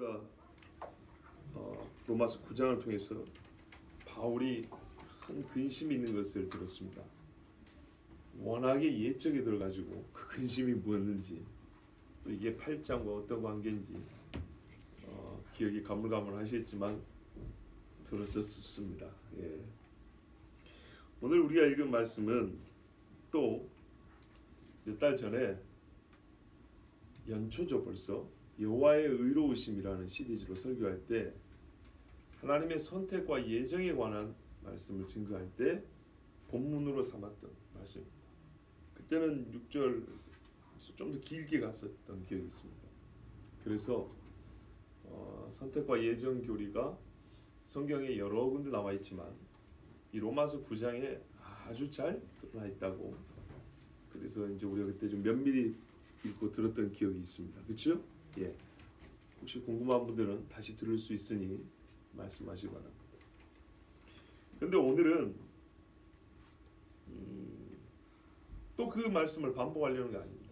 우리가 로마서 9장을 통해서 바울이 큰 근심이 있는 것을 들었습니다. 워낙에 옛적에 들어가지고 그 근심이 무엇인지 또 이게 8장과 어떤 관계인지 기억이 가물가물하시겠지만 들었었습니다. 예. 오늘 우리가 읽은 말씀은 또 몇 달 전에 연초죠 벌써 여호와의 의로우심이라는 시리즈로 설교할 때 하나님의 선택과 예정에 관한 말씀을 증거할 때 본문으로 삼았던 말씀입니다. 그때는 6절에서 좀 더 길게 갔었던 기억이 있습니다. 그래서 선택과 예정 교리가 성경에 여러 군데 나와 있지만 이 로마서 9장에 아주 잘 드러나 있다고, 그래서 이제 우리가 그때 좀 면밀히 읽고 들었던 기억이 있습니다. 그렇죠? 예. 혹시 궁금한 분들은 다시 들을 수 있으니 말씀하시기 바랍니다. 그런데 오늘은 또 그 말씀을 반복하려는 게 아닙니다.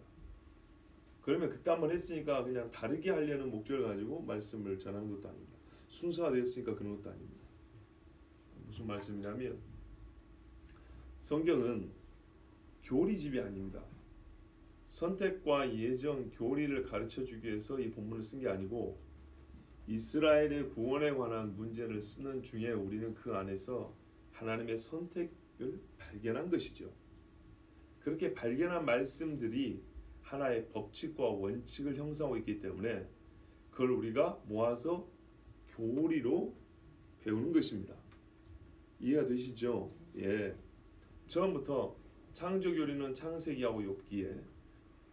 그러면 그때 한번 했으니까 그냥 다르게 하려는 목적을 가지고 말씀을 전하는 것도 아닙니다. 순서가 되었으니까 그런 것도 아닙니다. 무슨 말씀이냐면 성경은 교리집이 아닙니다. 선택과 예정, 교리를 가르쳐주기 위해서 이 본문을 쓴 게 아니고 이스라엘의 구원에 관한 문제를 쓰는 중에 우리는 그 안에서 하나님의 선택을 발견한 것이죠. 그렇게 발견한 말씀들이 하나의 법칙과 원칙을 형성하고 있기 때문에 그걸 우리가 모아서 교리로 배우는 것입니다. 이해가 되시죠? 예. 처음부터 창조교리는 창세기하고 욥기에,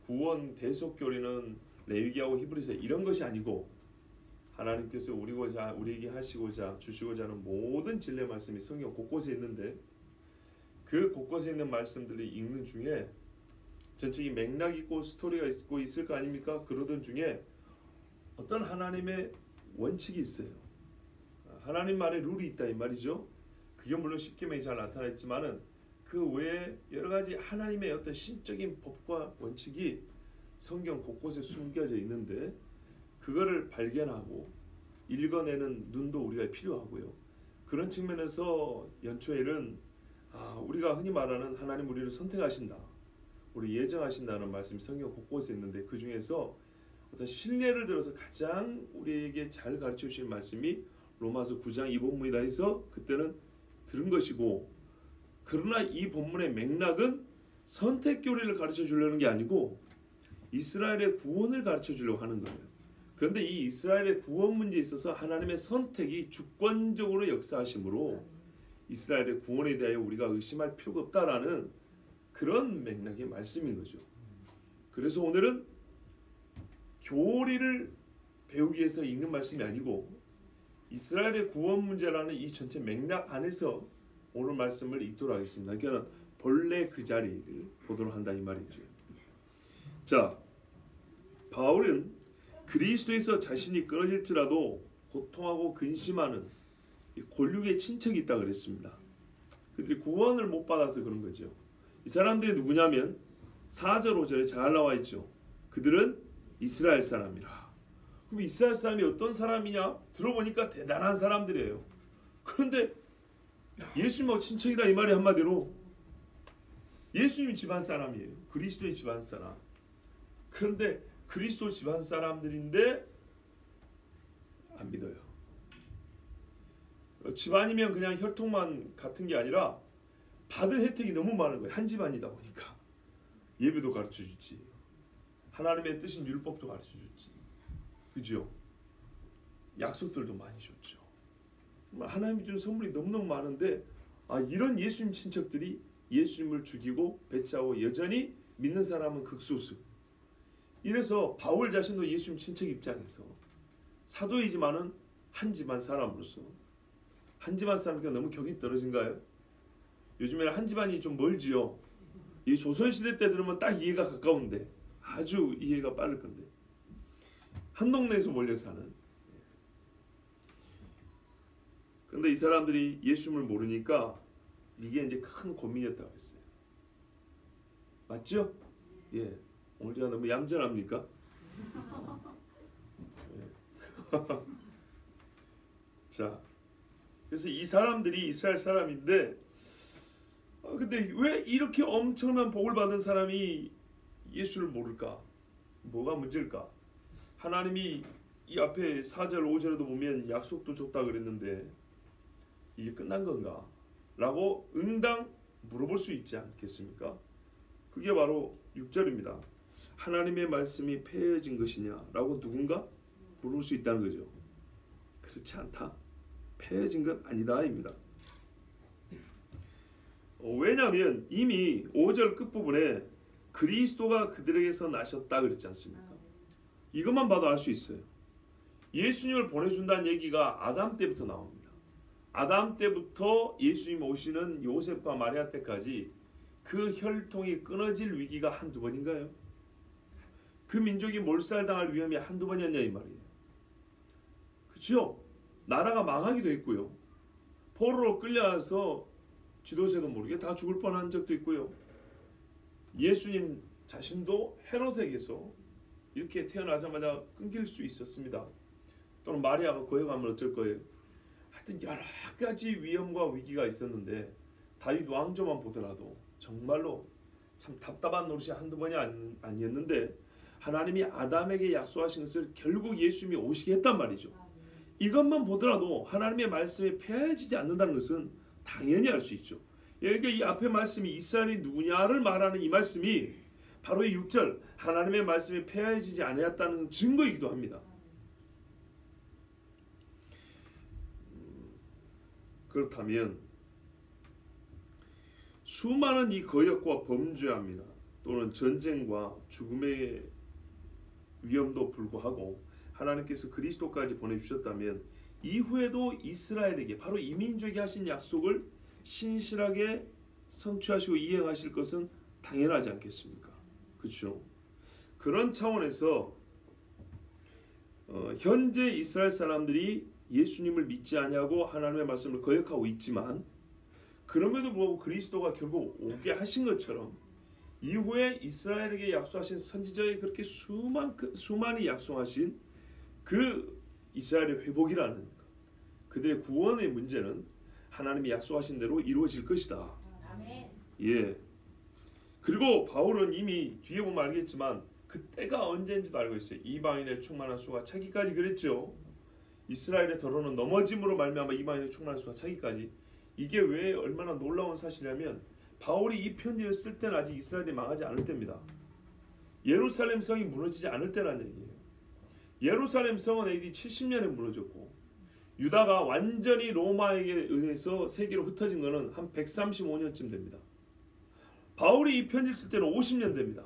구원 대속교리는 레위기하고 히브리서 이런 것이 아니고 하나님께서 우리에게 하시고자 주시고자 하는 모든 진리의 말씀이 성경 곳곳에 있는데 그 곳곳에 있는 말씀들이 읽는 중에 전체적인 맥락이 있고 스토리가 있고 있을 거 아닙니까? 그러던 중에 어떤 하나님의 원칙이 있어요. 하나님만의 룰이 있다 이 말이죠. 그게 물론 십계명이 잘 나타났지만은 그 외에 여러 가지 하나님의 어떤 신적인 법과 원칙이 성경 곳곳에 숨겨져 있는데 그거를 발견하고 읽어내는 눈도 우리가 필요하고요. 그런 측면에서 연초에는 우리가 흔히 말하는 하나님 우리를 선택하신다, 우리 예정하신다는 말씀이 성경 곳곳에 있는데 그 중에서 어떤 신뢰를 들어서 가장 우리에게 잘 가르쳐 주신 말씀이 로마서 9장 이 본문이다 해서 그때는 들은 것이고, 그러나 이 본문의 맥락은 선택 교리를 가르쳐 주려는 게 아니고 이스라엘의 구원을 가르쳐 주려고 하는 거예요. 그런데 이 이스라엘의 구원 문제에 있어서 하나님의 선택이 주권적으로 역사하심으로 이스라엘의 구원에 대하여 우리가 의심할 필요가 없다라는 그런 맥락의 말씀인 거죠. 그래서 오늘은 교리를 배우기 위해서 읽는 말씀이 아니고 이스라엘의 구원 문제라는 이 전체 맥락 안에서 오늘 말씀을 읽도록 하겠습니다. 그러니까 본래 그 자리를 보도록 한다 이 말이죠. 자, 바울은 그리스도에서 자신이 끊어질지라도 고통하고 근심하는 골육의 친척이 있다 그랬습니다. 그들이 구원을 못 받아서 그런 거죠. 이 사람들이 누구냐면 4절 5절에 잘 나와 있죠. 그들은 이스라엘 사람이라. 그럼 이스라엘 사람이 어떤 사람이냐? 들어보니까 대단한 사람들이에요. 그런데 예수님하고 친척이다 이 말이 한마디로 예수님 집안 사람이에요. 그리스도의 집안 사람. 그런데 그리스도 집안 사람들인데 안 믿어요. 집안이면 그냥 혈통만 같은 게 아니라 받은 혜택이 너무 많은 거예요. 한 집안이다 보니까 예배도 가르쳐주지, 하나님의 뜻인 율법도 가르쳐주지, 그죠? 약속들도 많이 줬죠. 하나님이 준 선물이 너무너무 많은데 이런 예수님 친척들이 예수님을 죽이고 배짜고 여전히 믿는 사람은 극소수. 이래서 바울 자신도 예수님 친척 입장에서 사도이지만은 한 집안 사람으로서, 한 집안 사람이니까 너무 격이 떨어진가요? 요즘에는 한 집안이 좀 멀지요. 이 조선시대 때 들으면 딱 이해가 가까운데 아주 이해가 빠를 건데 한 동네에서 몰려 사는. 그런데 이 사람들이 예수님을 모르니까 이게 이제 큰 고민이었다고 했어요. 맞죠? 예. 오늘 제가 너무 얌전합니까? 예. 자, 그래서 이 사람들이 이스라엘 사람인데 근데 왜 이렇게 엄청난 복을 받은 사람이 예수를 모를까? 뭐가 문제일까? 하나님이 이 앞에 4절 5절에도 보면 약속도 줬다 그랬는데 이게 끝난 건가? 라고 응당 물어볼 수 있지 않겠습니까? 그게 바로 6절입니다. 하나님의 말씀이 폐해진 것이냐? 라고 누군가 물을 수 있다는 거죠. 그렇지 않다. 폐해진 건 아니다 입니다. 왜냐하면 이미 5절 끝부분에 그리스도가 그들에게서 나셨다 그랬지 않습니까? 이것만 봐도 알 수 있어요. 예수님을 보내준다는 얘기가 아담 때부터 나옵니다. 아담 때부터 예수님 오시는 요셉과 마리아 때까지 그 혈통이 끊어질 위기가 한두 번인가요? 그 민족이 몰살당할 위험이 한두 번이었냐 이 말이에요. 그렇죠? 나라가 망하기도 했고요. 포로로 끌려와서 지도세도 모르게 다 죽을 뻔한 적도 있고요. 예수님 자신도 헤롯에게서 이렇게 태어나자마자 끊길 수 있었습니다. 또는 마리아가 거역하면 어쩔 거예요. 하여튼 여러 가지 위험과 위기가 있었는데 다윗 왕조만 보더라도 정말로 참 답답한 노릇이 한두 번이 아니었는데 하나님이 아담에게 약속하신 것을 결국 예수님이 오시게 했단 말이죠. 이것만 보더라도 하나님의 말씀이 폐해지지 않는다는 것은 당연히 알 수 있죠. 그러니까 이 앞에 말씀이 이스라엘이 누구냐를 말하는 이 말씀이 바로 이 6절 하나님의 말씀이 폐해지지 않았다는 증거이기도 합니다. 그렇다면 수많은 이 거역과 범죄합니다. 또는 전쟁과 죽음의 위험도 불구하고 하나님께서 그리스도까지 보내주셨다면 이후에도 이스라엘에게 바로 이 민족이 하신 약속을 신실하게 성취하시고 이행하실 것은 당연하지 않겠습니까? 그렇죠? 그런 차원에서 현재 이스라엘 사람들이 예수님을 믿지 아니하고 하나님의 말씀을 거역하고 있지만 그럼에도 불구하고 그리스도가 결국 오게 하신 것처럼 이후에 이스라엘에게 약속하신 선지자의 그렇게 수많이 약속하신 그 이스라엘의 회복이라는 것, 그들의 구원의 문제는 하나님이 약속하신 대로 이루어질 것이다. 아멘. 예. 그리고 바울은 이미 뒤에 보면 알겠지만 그 때가 언제인지도 알고 있어요. 이방인의 충만한 수가 차기까지 그랬죠. 이스라엘의 더러는 넘어짐으로 말미암아 이방인의 충만한 수가 차기까지. 이게 왜 얼마나 놀라운 사실이냐면 바울이 이 편지를 쓸 때는 아직 이스라엘이 망하지 않을 때입니다. 예루살렘 성이 무너지지 않을 때라는 얘기예요. 예루살렘 성은 AD 70년에 무너졌고 유다가 완전히 로마에게 의해서 세계로 흩어진 것은 한 135년쯤 됩니다. 바울이 이 편지를 쓸 때는 50년 됩니다.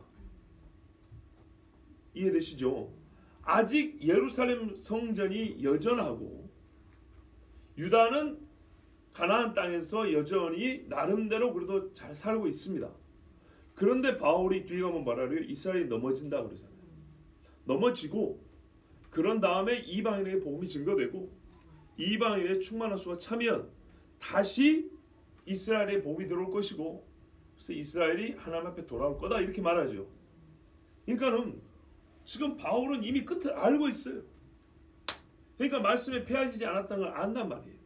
이해되시죠? 아직 예루살렘 성전이 여전하고 유다는 가나안 땅에서 여전히 나름대로 그래도 잘 살고 있습니다. 그런데 바울이 뒤에 가면 말하래요. 이스라엘이 넘어진다 그러잖아요. 넘어지고 그런 다음에 이방인에게 복음이 증거되고 이방인의 충만한 수가 차면 다시 이스라엘의 복이 들어올 것이고 그래서 이스라엘이 하나님 앞에 돌아올 거다 이렇게 말하죠. 그러니까는 지금 바울은 이미 끝을 알고 있어요. 그러니까 말씀에 폐해지지 않았다는 걸 안단 말이에요.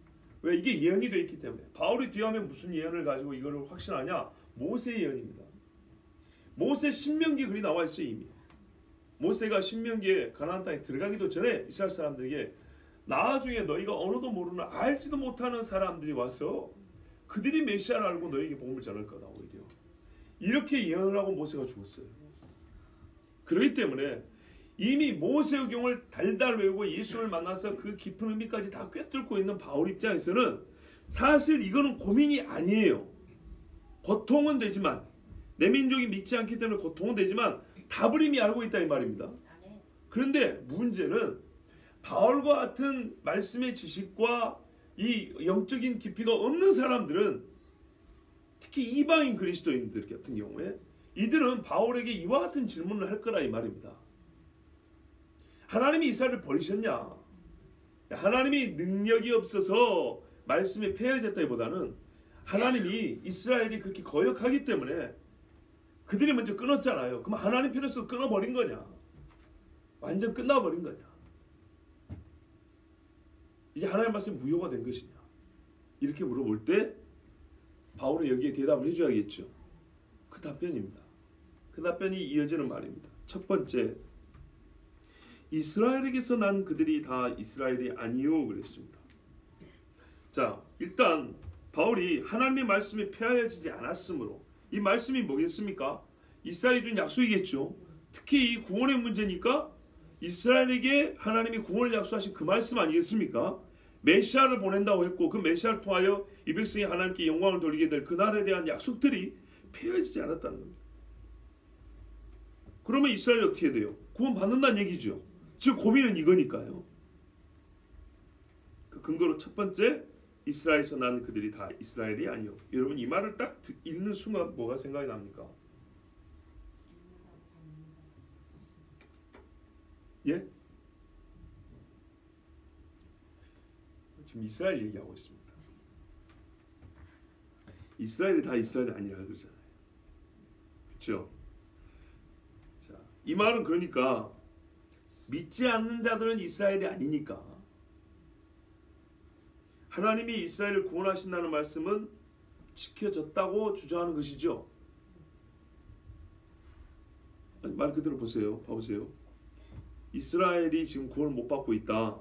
왜? 이게 예언이 되어 있기 때문에. 바울이 뒤에 하면 무슨 예언을 가지고 이걸 확신하냐? 모세의 예언입니다. 모세 신명기 글이 나와 있어요. 이미. 모세가 신명기에 가나안 땅에 들어가기도 전에 이스라엘 사람들에게 나중에 너희가 언어도 모르는 알지도 못하는 사람들이 와서 그들이 메시아를 알고 너희에게 복음을 전할 거다 오히려. 이렇게 예언을 하고 모세가 죽었어요. 그렇기 때문에 이미 모세오경을 달달 외우고 예수를 만나서 그 깊은 의미까지 다 꿰뚫고 있는 바울 입장에서는 사실 이거는 고민이 아니에요. 고통은 되지만 내 민족이 믿지 않기 때문에 고통은 되지만 답을 이미 알고 있다 이 말입니다. 그런데 문제는 바울과 같은 말씀의 지식과 이 영적인 깊이가 없는 사람들은 특히 이방인 그리스도인들 같은 경우에 이들은 바울에게 이와 같은 질문을 할 거라 이 말입니다. 하나님이 이스라엘을 버리셨냐? 하나님이 능력이 없어서 말씀에 폐해졌다기보다는 하나님이 이스라엘이 그렇게 거역하기 때문에 그들이 먼저 끊었잖아요. 그럼 하나님 편에서 끊어버린 거냐? 완전 끝나버린 거냐? 이제 하나님의 말씀이 무효가 된 것이냐? 이렇게 물어볼 때 바울은 여기에 대답을 해줘야겠죠. 그 답변입니다. 그 답변이 이어지는 말입니다. 첫 번째, 이스라엘에게서 난 그들이 다 이스라엘이 아니요 그랬습니다. 자, 일단 바울이 하나님의 말씀이 폐하여지지 않았으므로, 이 말씀이 뭐겠습니까? 이스라엘이 준 약속이겠죠. 특히 이 구원의 문제니까 이스라엘에게 하나님이 구원을 약속하신 그 말씀 아니겠습니까? 메시아를 보낸다고 했고 그 메시아를 통하여 이 백성이 하나님께 영광을 돌리게 될 그날에 대한 약속들이 폐하여지지 않았다는 겁니다. 그러면 이스라엘이 어떻게 돼요? 구원 받는다는 얘기죠. 지금 고민은 이거니까요. 그 근거로 첫 번째, 이스라엘에서 난 그들이 다 이스라엘이 아니요. 여러분 이 말을 딱 읽는 순간 뭐가 생각이 납니까? 예? 지금 이스라엘 얘기하고 있습니다. 이스라엘이 다 이스라엘이 아니라 그러잖아요. 그렇죠? 자, 이 말은 그러니까 믿지 않는 자들은 이스라엘이 아니니까 하나님이 이스라엘을 구원하신다는 말씀은 지켜졌다고 주장하는 것이죠. 아니, 말 그대로 보세요. 봐보세요. 이스라엘이 지금 구원을 못 받고 있다.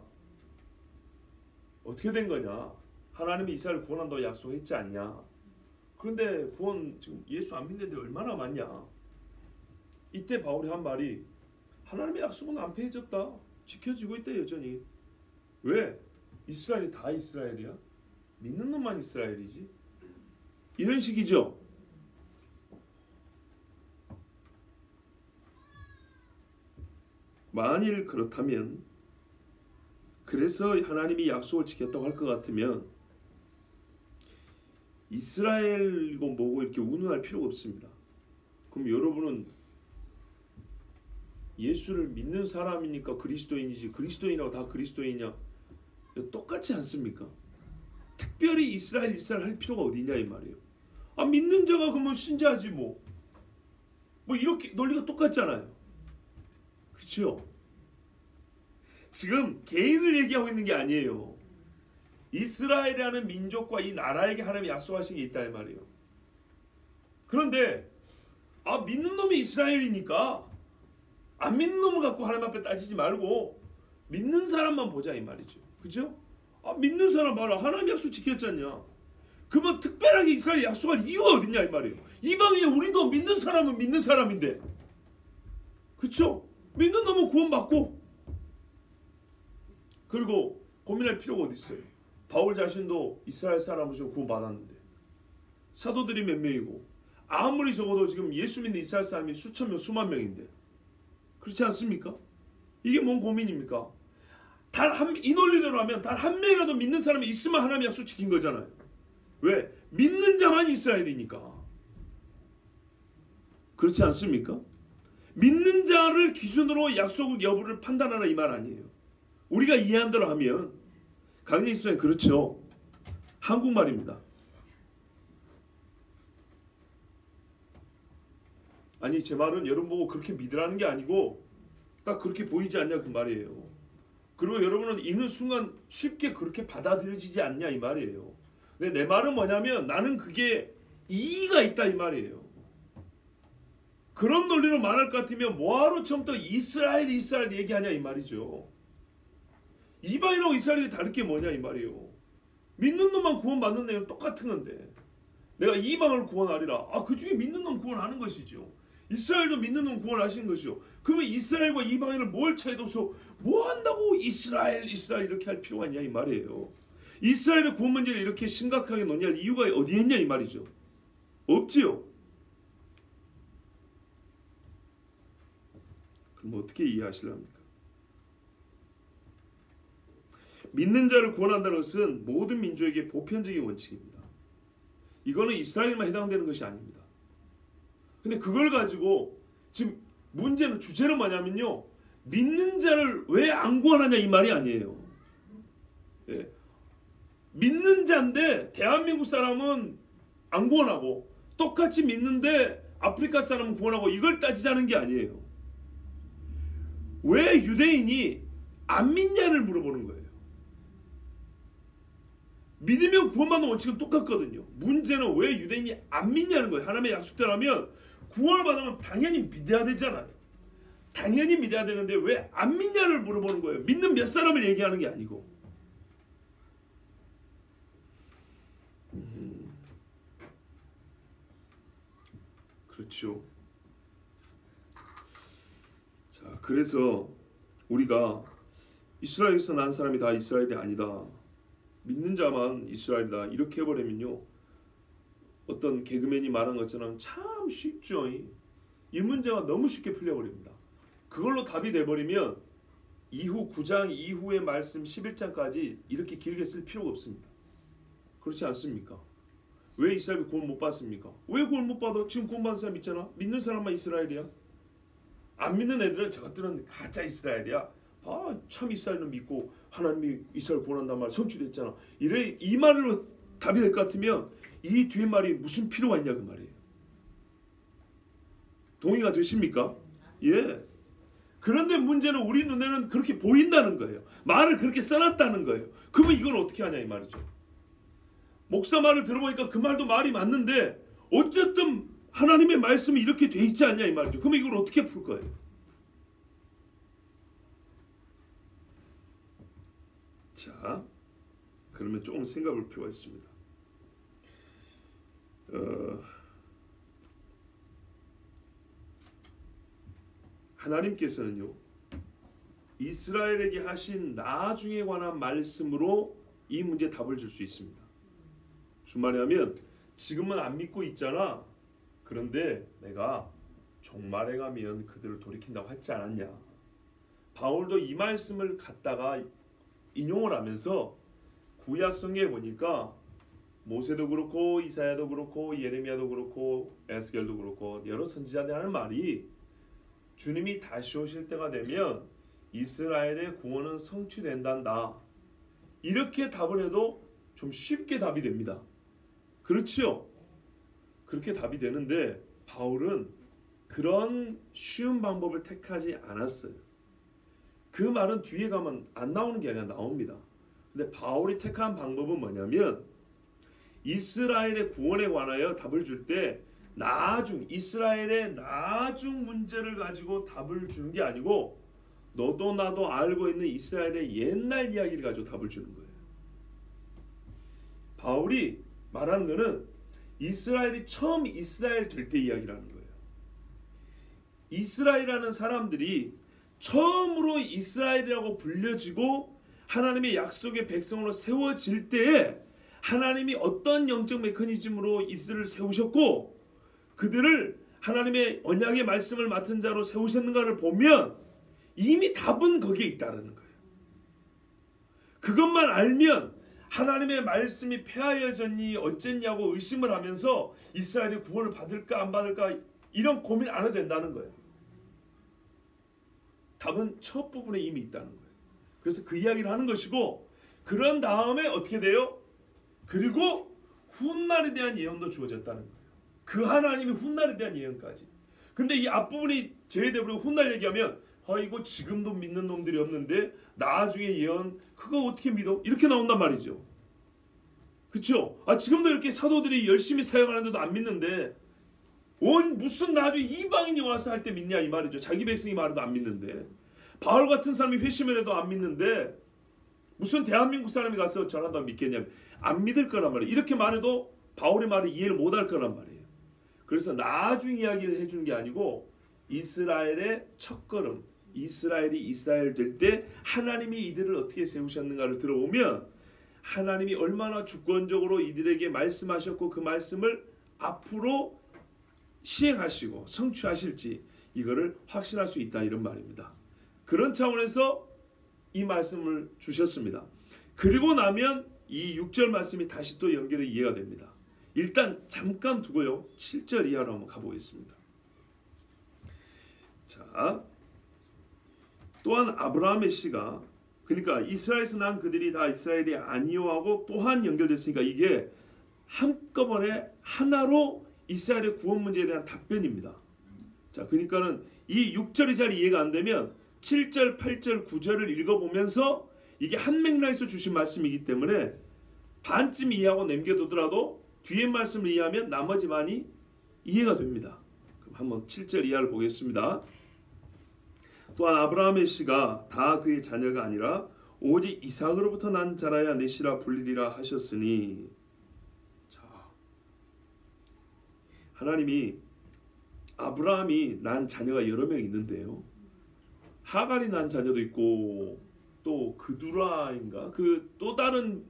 어떻게 된 거냐? 하나님이 이스라엘을 구원한다고 약속했지 않냐? 그런데 구원 지금 예수 안 믿는 데 얼마나 많냐? 이때 바울이 한 말이 하나님의 약속은 안 폐해졌다. 지켜지고 있다 여전히. 왜? 이스라엘이 다 이스라엘이야? 믿는 놈만 이스라엘이지? 이런 식이죠. 만일 그렇다면, 그래서 하나님이 약속을 지켰다고 할 것 같으면 이스라엘이고 뭐고 이렇게 운운할 필요가 없습니다. 그럼 여러분은 예수를 믿는 사람이니까 그리스도인이지 그리스도인하고 다 그리스도인이냐? 똑같지 않습니까? 특별히 이스라엘 할 필요가 어디냐 이 말이에요. 아, 믿는 자가 그러면 신자지 뭐 이렇게 논리가 똑같잖아요. 그렇죠? 지금 개인을 얘기하고 있는 게 아니에요. 이스라엘이라는 민족과 이 나라에게 하나님이 약속하신 게 있다 이 말이에요. 그런데 믿는 놈이 이스라엘이니까 안 믿는 놈을 갖고 하나님 앞에 따지지 말고 믿는 사람만 보자 이 말이죠. 그죠? 믿는 사람 봐라. 하나님 약속 지켰잖냐. 그러면 특별하게 이스라엘 약속할 이유가 어딨냐 이 말이에요. 이방인이 우리도 믿는 사람은 믿는 사람인데, 그렇죠? 믿는 놈은 구원받고. 그리고 고민할 필요가 어디 있어요? 바울 자신도 이스라엘 사람으로 좀 구원받았는데 사도들이 몇 명이고 아무리 적어도 지금 예수 믿는 이스라엘 사람이 수천 명, 수만 명인데, 그렇지 않습니까? 이게 뭔 고민입니까? 이 논리대로 하면 단 한 명이라도 믿는 사람이 있으면 하나님이 약속 지킨 거잖아요. 왜? 믿는 자만 이스라엘이니까. 그렇지 않습니까? 믿는 자를 기준으로 약속 여부를 판단하라 이 말 아니에요. 우리가 이해한 대로 하면 강력 이스라엘 그렇죠. 한국말입니다. 아니 제 말은 여러분 보고 그렇게 믿으라는 게 아니고 딱 그렇게 보이지 않냐 그 말이에요. 그리고 여러분은 읽는 순간 쉽게 그렇게 받아들여지지 않냐 이 말이에요. 근데 내 말은 뭐냐면 나는 그게 이의가 있다 이 말이에요. 그런 논리로 말할 것 같으면 뭐하러 처음부터 이스라엘 얘기하냐 이 말이죠. 이방인하고 이스라엘이 다를 게 뭐냐 이 말이에요. 믿는 놈만 구원받는 내용 똑같은 건데 내가 이방을 구원하리라. 그 중에 믿는 놈 구원하는 것이죠. 이스라엘도 믿는 놈 구원하시는 것이죠. 그러면 이스라엘과 이방인을 뭘 차이둬서 뭐 한다고 이스라엘 이렇게 할 필요가 있냐 이 말이에요. 이스라엘의 구원 문제를 이렇게 심각하게 논의할 이유가 어디에 있냐 이 말이죠. 없지요. 그럼 어떻게 이해하시렵니까? 믿는 자를 구원한다는 것은 모든 민족에게 보편적인 원칙입니다. 이거는 이스라엘만 해당되는 것이 아닙니다. 근데 그걸 가지고 지금 문제는 주제는 뭐냐면요. 믿는 자를 왜 안 구원하냐 이 말이 아니에요. 예. 믿는 자인데 대한민국 사람은 안 구원하고 똑같이 믿는데 아프리카 사람은 구원하고 이걸 따지자는 게 아니에요. 왜 유대인이 안 믿냐를 물어보는 거예요. 믿으면 구원받는 원칙은 똑같거든요. 문제는 왜 유대인이 안 믿냐는 거예요. 하나님의 약속대로라면 구원을 받으면 당연히 믿어야 되잖아요. 당연히 믿어야 되는데 왜 안 믿냐를 물어보는 거예요. 믿는 몇 사람을 얘기하는 게 아니고. 그렇죠. 자, 그래서 우리가 이스라엘에서 난 사람이 다 이스라엘이 아니다. 믿는 자만 이스라엘이다. 이렇게 해버리면요. 어떤 개그맨이 말한 것처럼 참 쉽죠. 이 문제가 너무 쉽게 풀려버립니다. 그걸로 답이 돼버리면 이후 9장 이후의 말씀 11장까지 이렇게 길게 쓸 필요가 없습니다. 그렇지 않습니까? 왜 이스라엘이 구원 못 받습니까? 왜 구원 못 받아? 지금 구원 받은 사람 있잖아. 믿는 사람만 이스라엘이야. 안 믿는 애들은 저것들은 가짜 이스라엘이야. 참 이스라엘은 믿고 하나님이 이스라엘 구원한단 말 성취됐잖아. 이 말로 답이 될 것 같으면 이 뒤에 말이 무슨 필요가 있냐 그 말이에요. 동의가 되십니까? 예. 그런데 문제는 우리 눈에는 그렇게 보인다는 거예요. 말을 그렇게 써놨다는 거예요. 그러면 이걸 어떻게 하냐 이 말이죠. 목사 말을 들어보니까 그 말도 말이 맞는데 어쨌든 하나님의 말씀이 이렇게 돼 있지 않냐 이 말이죠. 그러면 이걸 어떻게 풀 거예요? 자, 그러면 조금 생각할 필요가 있습니다. 하나님께서는요 이스라엘에게 하신 나중에 관한 말씀으로 이 문제에 답을 줄 수 있습니다. 무슨 말이냐면 지금은 안 믿고 있잖아. 그런데 내가 종말에 가면 그들을 돌이킨다고 했지 않았냐. 바울도 이 말씀을 갖다가 인용을 하면서 구약 성경에 보니까 모세도 그렇고 이사야도 그렇고 예레미야도 그렇고 에스겔도 그렇고 여러 선지자들이 하는 말이 주님이 다시 오실 때가 되면 이스라엘의 구원은 성취된단다. 이렇게 답을 해도 좀 쉽게 답이 됩니다. 그렇지요? 그렇게 답이 되는데 바울은 그런 쉬운 방법을 택하지 않았어요. 그 말은 뒤에 가면 안 나오는 게 아니라 나옵니다. 근데 바울이 택한 방법은 뭐냐면 이스라엘의 구원에 관하여 답을 줄 때 이스라엘의 나중 문제를 가지고 답을 주는 게 아니고 너도 나도 알고 있는 이스라엘의 옛날 이야기를 가지고 답을 주는 거예요. 바울이 말하는 거는 이스라엘이 처음 이스라엘 될 때 이야기라는 거예요. 이스라엘이라는 사람들이 처음으로 이스라엘이라고 불려지고 하나님의 약속의 백성으로 세워질 때에 하나님이 어떤 영적 메커니즘으로 이스라엘을 세우셨고 그들을 하나님의 언약의 말씀을 맡은 자로 세우셨는가를 보면 이미 답은 거기에 있다는 거예요. 그것만 알면 하나님의 말씀이 폐하여졌니 어쨌냐고 의심을 하면서 이스라엘이 구원을 받을까 안 받을까 이런 고민 안 해도 된다는 거예요. 답은 첫 부분에 이미 있다는 거예요. 그래서 그 이야기를 하는 것이고 그런 다음에 어떻게 돼요? 그리고 훗날에 대한 예언도 주어졌다는 거예요. 그 하나님이 훗날에 대한 예언까지. 근데 이 앞부분이 제외되고 훗날 얘기하면 이거 지금도 믿는 놈들이 없는데 나중에 예언 그거 어떻게 믿어? 이렇게 나온단 말이죠. 그렇죠? 지금도 이렇게 사도들이 열심히 사역하는데도 안 믿는데 무슨 나중에 이방인이 와서 할 때 믿냐 이 말이죠. 자기 백성이 말해도 안 믿는데 바울 같은 사람이 회심을 해도 안 믿는데 무슨 대한민국 사람이 가서 전한다고 믿겠냐면 안 믿을 거란 말이에요. 이렇게 말해도 바울의 말을 이해를 못할 거란 말이에요. 그래서 나중 이야기를 해주는 게 아니고 이스라엘의 첫걸음 이스라엘이 이스라엘 될 때 하나님이 이들을 어떻게 세우셨는가를 들어보면 하나님이 얼마나 주권적으로 이들에게 말씀하셨고 그 말씀을 앞으로 시행하시고 성취하실지 이거를 확신할 수 있다 이런 말입니다. 그런 차원에서 이 말씀을 주셨습니다. 그리고 나면 이 6절 말씀이 다시 또 연결해 이해가 됩니다. 일단 잠깐 두고요. 7절 이하로 한번 가보겠습니다. 자, 또한 아브라함의 씨가 그러니까 이스라엘에서 난 그들이 다 이스라엘이 아니요하고 또한 연결됐으니까 이게 한꺼번에 하나로 이스라엘의 구원 문제에 대한 답변입니다. 자, 그러니까는 이 6절이 잘 이해가 안 되면 7절, 8절, 9절을 읽어보면서 이게 한 맥락에서 주신 말씀이기 때문에 반쯤 이해하고 남겨두더라도 뒤에 말씀을 이해하면 나머지 반이 이해가 됩니다. 그럼 한번 7절 이하를 보겠습니다. 또한 아브라함의 씨가 다 그의 자녀가 아니라 오직 이삭으로부터 난 자라야 내 씨라 불리리라 하셨으니, 자, 하나님이 아브라함이 난 자녀가 여러 명 있는데요, 하갈이 난 자녀도 있고 또 그두라인가 그 또 다른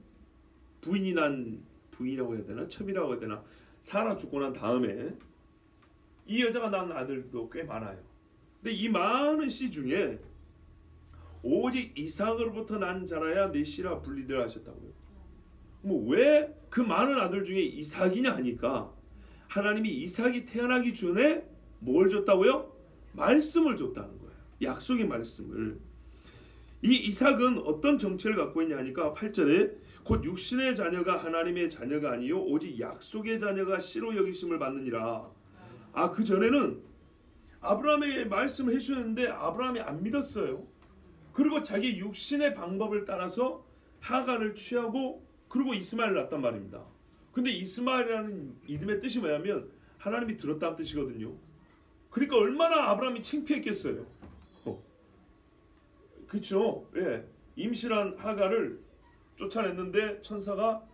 부인이 난, 부인이라고 해야 되나 첩이라고 해야 되나, 사라 죽고 난 다음에 이 여자가 낳은 아들도 꽤 많아요. 근데 이 많은 씨 중에 오직 이삭으로부터 난 자라야 내 씨라 불리리라 하셨다고요. 뭐 왜 그 많은 아들 중에 이삭이냐 하니까 하나님이 이삭이 태어나기 전에 뭘 줬다고요? 말씀을 줬다는 거예요. 약속의 말씀을. 이 이삭은 어떤 정체를 갖고 있냐 하니까 8절에 곧 육신의 자녀가 하나님의 자녀가 아니요 오직 약속의 자녀가 씨로 여기심을 받느니라. 아, 그 전에는 아브라함의 말씀을 해주셨는데 아브라함이 안 믿었어요. 그리고 자기 육신의 방법을 따라서 하갈을 취하고 그리고 이스마엘을 낳았단 말입니다. 근데 이스마엘이라는 이름의 뜻이 뭐냐면 하나님이 들었다는 뜻이거든요. 그러니까 얼마나 아브라함이 창피했겠어요. 그렇죠? 예. 임신한 하갈을 쫓아냈는데 천사가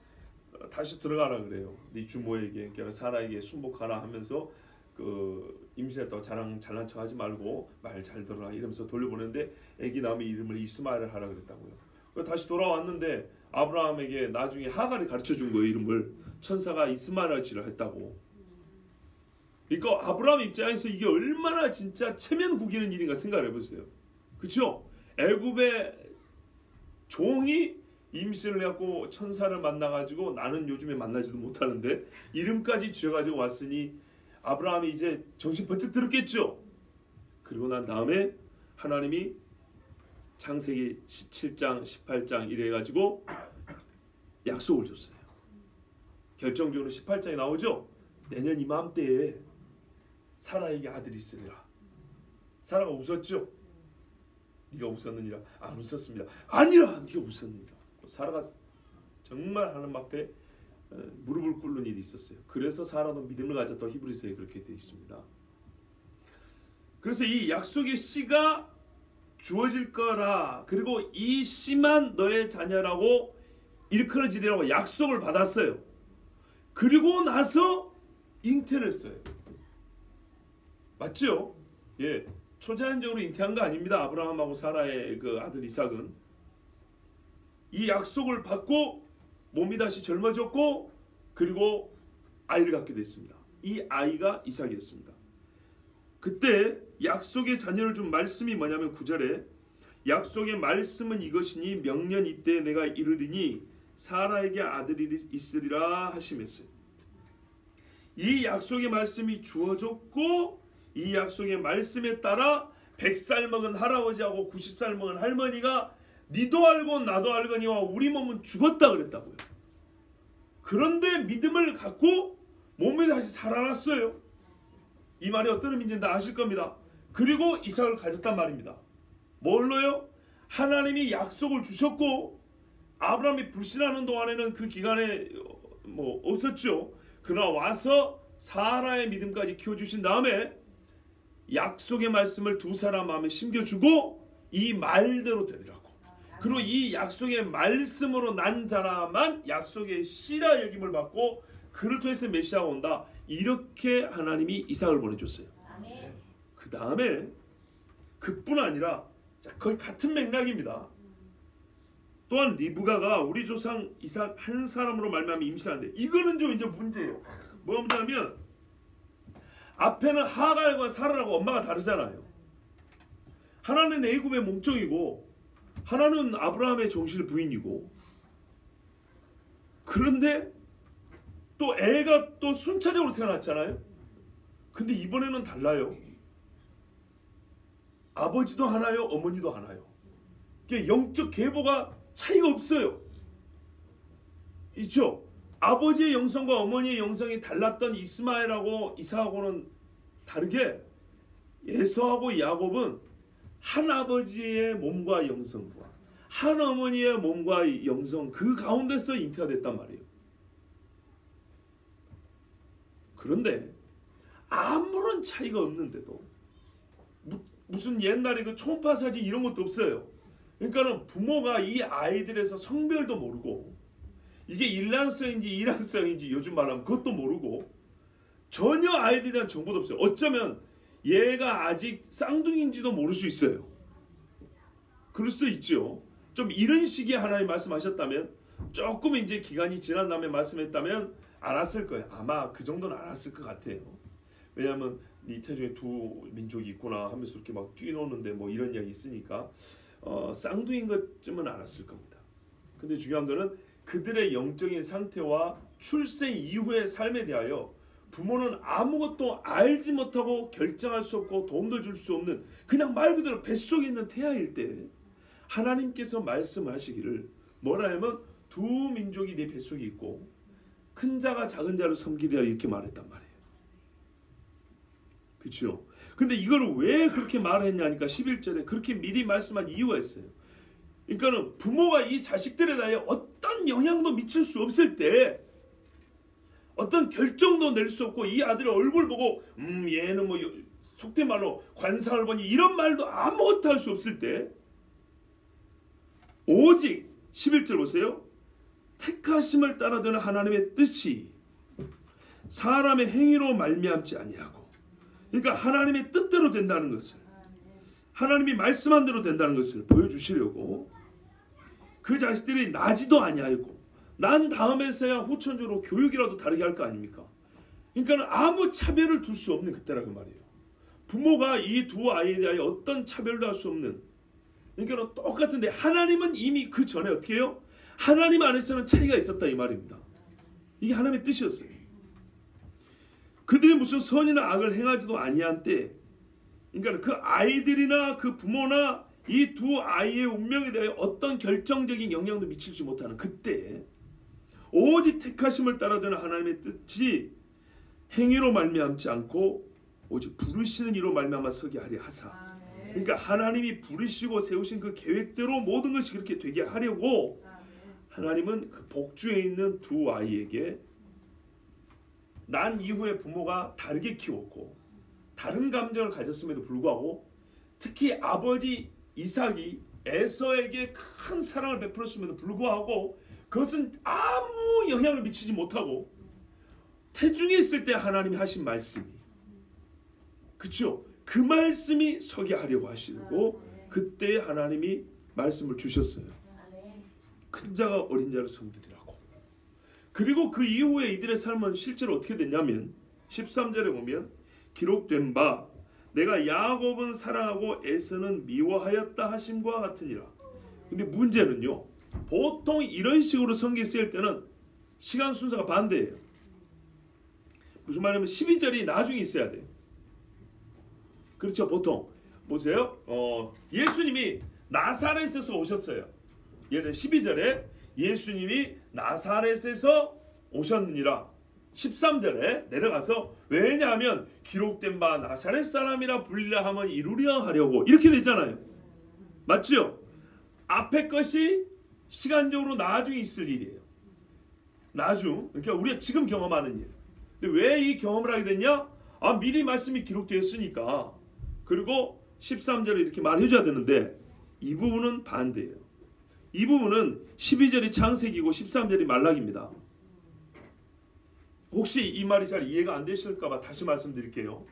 다시 들어가라 그래요. 네 주모에게, 그러니까 사라에게 순복하라 하면서 그 임신했다고 잘난 척하지 말고 말 잘 들어라 이러면서 돌려보내는데 애기 낳으면 이름을 이스마엘을 하라 그랬다고요. 다시 돌아왔는데 아브라함에게 나중에 하갈이 가르쳐준 거예요. 이름을 천사가 이스마엘을 지라 했다고. 그러니까 아브라함 입장에서 이게 얼마나 진짜 체면 구기는 일인가 생각해 보세요. 그렇죠? 애굽의 종이 임신을 해갖고 천사를 만나가지고 나는 요즘에 만나지도 못하는데 이름까지 지어가지고 왔으니 아브라함이 이제 정신 번쩍 들었겠죠. 그리고 난 다음에 하나님이 창세기 17장 18장 이래가지고 약속을 줬어요. 결정적으로 18장에 나오죠. 내년 이맘때에 사라에게 아들이 있으리라. 사라가 웃었죠. 네가 웃었느니라. 안 웃었습니다. 아니라 네가 웃었느니라. 사라가 정말 하나님 앞에 무릎을 꿇는 일이 있었어요. 그래서 사라도 믿음을 가졌다고 히브리서에 그렇게 되어 있습니다. 그래서 이 약속의 씨가 주어질 거라, 그리고 이 씨만 너의 자녀라고 일컬어지리라고 약속을 받았어요. 그리고 나서 잉태를 했어요. 맞죠? 예, 초자연적으로 잉태한 거 아닙니다. 아브라함하고 사라의 그 아들 이삭은 이 약속을 받고 몸이 다시 젊어졌고 그리고 아이를 갖게 됐습니다. 이 아이가 이삭이었습니다. 그때 약속의 자녀를 준 말씀이 뭐냐면 9절에 약속의 말씀은 이것이니 명년 이때에 내가 이르리니 사라에게 아들이 있으리라 하시면서 이 약속의 말씀이 주어졌고 이 약속의 말씀에 따라 100살 먹은 할아버지하고 90살 먹은 할머니가 니도 알고 나도 알거니와 우리 몸은 죽었다 그랬다고요. 그런데 믿음을 갖고 몸이 다시 살아났어요. 이 말이 어떤 의미인지 다 아실 겁니다. 그리고 이삭을 가졌단 말입니다. 뭘로요? 하나님이 약속을 주셨고 아브라함이 불신하는 동안에는 그 기간에 뭐 없었죠. 그러나 와서 사라의 믿음까지 키워주신 다음에 약속의 말씀을 두 사람 마음에 심겨주고 이 말대로 되리라고. 그리고 이 약속의 말씀으로 난 자라만 약속의 씨라 여김을 받고 그를 통해서 메시아가 온다. 이렇게 하나님이 이삭을 보내줬어요. 그 다음에 그뿐 아니라 거의 같은 맥락입니다. 또한 리브가가 우리 조상 이삭 한 사람으로 말미암아 임신하는데 이거는 좀 이제 문제예요. 뭐냐면 앞에는 하갈과 사라라고 엄마가 다르잖아요. 하나는 애굽의 몸종이고 하나는 아브라함의 정실 부인이고, 그런데 또 애가 또 순차적으로 태어났잖아요. 근데 이번에는 달라요. 아버지도 하나요, 어머니도 하나요. 이게 영적 계보가 차이가 없어요. 있죠? 아버지의 영성과 어머니의 영성이 달랐던 이스마엘하고 이삭하고는 다르게 에서하고 야곱은 한 아버지의 몸과 영성과 한 어머니의 몸과 영성 그 가운데서 잉태가 됐단 말이에요. 그런데 아무런 차이가 없는데도 무슨 옛날에 그 초음파 사진 이런 것도 없어요. 그러니까는 부모가 이 아이들에서 성별도 모르고 이게 일란성인지 이란성인지 요즘 말하면 그것도 모르고 전혀 아이들에 대한 정보도 없어요. 어쩌면 얘가 아직 쌍둥이인지도 모를 수 있어요. 그럴 수도 있죠. 좀 이런 식의 하나님 말씀하셨다면 조금 이제 기간이 지난 다음에 말씀했다면 알았을 거예요. 아마 그 정도는 알았을 것 같아요. 왜냐하면 네 태중에 두 민족이 있구나 하면서 이렇게 막 뛰노는데 뭐 이런 이야기 있으니까 쌍둥이인 것쯤은 알았을 겁니다. 근데 중요한 거는 그들의 영적인 상태와 출생 이후의 삶에 대하여 부모는 아무것도 알지 못하고 결정할 수 없고 도움도 줄 수 없는 그냥 말 그대로 뱃속에 있는 태아일 때 하나님께서 말씀하시기를 뭐라 하면 두 민족이 네 뱃속에 있고 큰 자가 작은 자를 섬기리라 이렇게 말했단 말이에요. 그렇죠? 근데 이걸 왜 그렇게 말했냐니까 11절에 그렇게 미리 말씀한 이유가 있어요. 그러니까는 부모가 이 자식들에 대하여 어떤 영향도 미칠 수 없을 때 어떤 결정도 낼 수 없고 이 아들의 얼굴 보고 얘는 뭐 속된 말로 관상을 보니 이런 말도 아무것도 할 수 없을 때 오직 11절 보세요. 택하심을 따라드는 하나님의 뜻이 사람의 행위로 말미암지 아니하고 그러니까 하나님의 뜻대로 된다는 것을 하나님이 말씀한 대로 된다는 것을 보여주시려고 그 자식들이 나지도 아니하였고 난 다음에서야 후천적으로 교육이라도 다르게 할 거 아닙니까? 그러니까 아무 차별을 둘 수 없는 그때라 그 말이에요. 부모가 이 두 아이에 대하여 어떤 차별도 할 수 없는 그러니까 똑같은데 하나님은 이미 그 전에 어떻게 해요? 하나님 안에서는 차이가 있었다 이 말입니다. 이게 하나님의 뜻이었어요. 그들이 무슨 선이나 악을 행하지도 아니한 때 그러니까 그 아이들이나 그 부모나 이 두 아이의 운명에 대해 어떤 결정적인 영향도 미치지 못하는 그때 오직 택하심을 따라되는 하나님의 뜻이 행위로 말미암지 않고 오직 부르시는 이로 말미암아 서게 하려 하사 그러니까 하나님이 부르시고 세우신 그 계획대로 모든 것이 그렇게 되게 하려고 하나님은 그 복주에 있는 두 아이에게 난 이후에 부모가 다르게 키웠고 다른 감정을 가졌음에도 불구하고 특히 아버지 이삭이 에서에게 큰 사랑을 베풀었음에도 불구하고 그것은 아무 영향을 미치지 못하고 태중에 있을 때 하나님이 하신 말씀이 그렇죠? 그 말씀이 서게 하려고 하시고 그때 하나님이 말씀을 주셨어요. 큰 자가 어린 자를 섬기리라고. 그리고 그 이후에 이들의 삶은 실제로 어떻게 됐냐면 13절에 보면 기록된 바 내가 야곱은 사랑하고 에서는 미워하였다 하심과 같으니라. 근데 문제는요. 보통 이런 식으로 성경에 쓰일 때는 시간 순서가 반대예요. 무슨 말이냐면 12절이 나중에 있어야 돼요. 그렇죠. 보통 보세요. 예수님이 나사렛에서 오셨어요. 예를 들어 12절에 예수님이 나사렛에서 오셨느니라. 13절에 내려가서 왜냐하면 기록된 바 나사렛 사람이라 불리라 하면 이루려 하려고 이렇게 되잖아요. 맞죠? 앞에 것이 시간적으로 나중에 있을 일이에요. 그러니까 우리가 지금 경험하는 일. 근데 왜 이 경험을 하게 됐냐? 미리 말씀이 기록되었으니까. 그리고 13절에 이렇게 말해줘야 되는데 이 부분은 반대예요. 이 부분은 12절이 창세기고 13절이 말락입니다. 혹시 이 말이 잘 이해가 안 되실까 봐 다시 말씀드릴게요.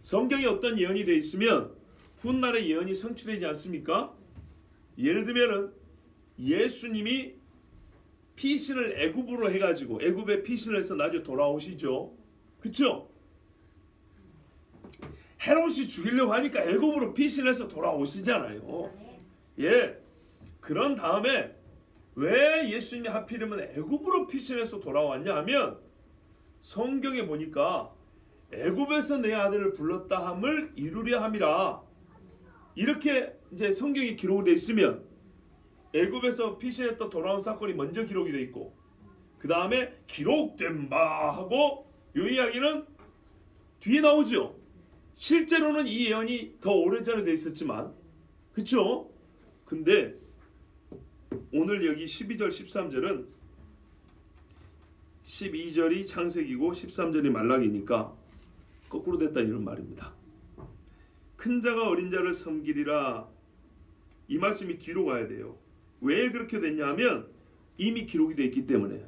성경에 어떤 예언이 되어 있으면 훗날의 예언이 성취되지 않습니까? 예를 들면 예수님이 피신을 애굽으로 해가지고 애굽에 피신을 해서 나중에 돌아오시죠. 그렇죠? 헤롯이 죽이려고 하니까 애굽으로 피신해서 돌아오시잖아요. 예. 그런 다음에 왜 예수님이 하필이면 애굽으로 피신해서 돌아왔냐 하면 성경에 보니까 애굽에서 내 아들을 불렀다 함을 이루려 함이라. 이렇게 이제 성경이 기록이 되어 있으면 애굽에서 피신했다 돌아온 사건이 먼저 기록이 되어 있고 그 다음에 기록된 바 하고 이 이야기는 뒤에 나오죠. 실제로는 이 예언이 더 오래전에 되어 있었지만 그렇죠? 근데 오늘 여기 12절 13절은 12절이 창세기고 13절이 말라기니까 거꾸로 됐다 이런 말입니다. 큰 자가 어린 자를 섬기리라, 이 말씀이 뒤로 가야 돼요. 왜 그렇게 됐냐면 이미 기록이 되어 있기 때문에,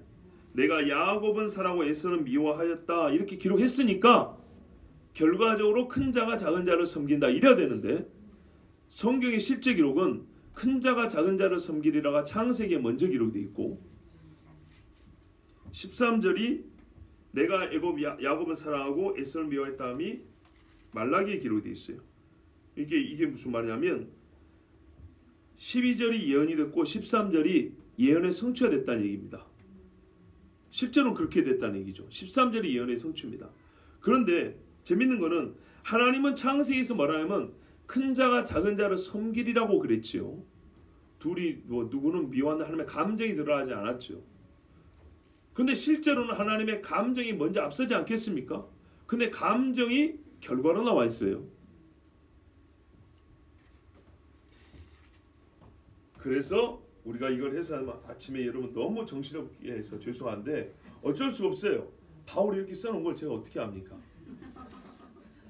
내가 야곱은 사랑하고 에서는 미워하였다 이렇게 기록했으니까 결과적으로 큰 자가 작은 자를 섬긴다 이래야 되는데, 성경의 실제 기록은 큰 자가 작은 자를 섬기리라가 창세기에 먼저 기록이 되어 있고, 13절이 내가 야곱은 사랑하고 에서를 미워했다함이 말라기에 기록이 되어 있어요. 이게 무슨 말이냐면 12절이 예언이 됐고 13절이 예언의 성취가 됐다는 얘기입니다. 실제로는 그렇게 됐다는 얘기죠. 13절이 예언의 성취입니다. 그런데 재밌는 거는 하나님은 창세기에서 말하면 큰 자가 작은 자를 섬기리라고 그랬지요. 둘이 누구는 미워한다 하나님의 감정이 드러나지 않았죠. 근데 실제로는 하나님의 감정이 먼저 앞서지 않겠습니까? 근데 감정이 결과로 나와 있어요. 그래서 우리가 이걸 해서 아침에 여러분 너무 정신없게 해서 죄송한데 어쩔 수 없어요. 바울이 이렇게 써놓은 걸 제가 어떻게 합니까?